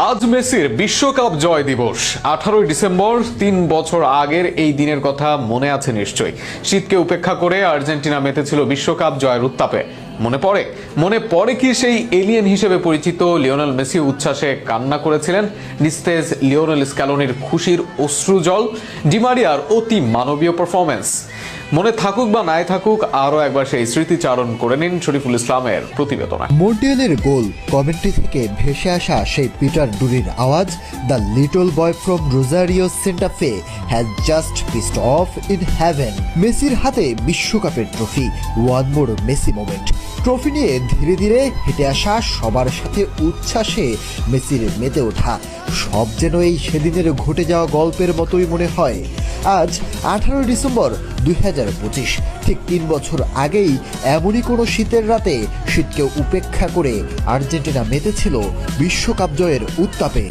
আজ মেসির বিশ্বকাপ জয় দিবস 18 ডিসেম্বর। 3 বছর আগের এই দিনের কথা মনে আছে নিশ্চয়ই। শীতকে উপেক্ষা করে আর্জেন্টিনা মেতেছিল বিশ্বকাপ জয়ের উত্তাপে। মনে পড়ে কি সেই এলিয়েন হিসেবে পরিচিত লিওনেল মেসি উচ্ছ্বাসে কান্না করেছিলেন? নিস্তেজ লিওনেল স্ক্যালোনির খুশির অশ্রুজল, ডি মারিয়ার অতি মানবীয় পারফরমেন্স। মনে থাকুক বা নাই থাকুক, আরও একবার সেই স্মৃতিচারণ করে নিন শরীফুল ইসলামের প্রতিবেদনে। মন্টিয়েলের গোল, কমেন্ট্রি থেকে ভেসে আসা সেই পিটার ডুরির আওয়াজ, the little boy from Rosario Santa Fe has just pitched up in heaven. মেসির হাতে বিশ্বকাপের trophy, one more Messi moment. Trophy নিয়ে ধীরে ধীরে হেঁটে আসা, সবার সাথে উচ্ছ্বাসে মেসির মেতে ওঠা, সব যেন এই সেদিনের ঘটে যাওয়া গল্পের মতোই মনে হয়। আজ 18 ডিসেম্বর 2025, ঠিক 3 বছর আগেই এমনই কোনো শীতের রাতে শীতকে উপেক্ষা করে আর্জেন্টিনা মেতেছিল বিশ্বকাপ জয়ের উত্তাপে।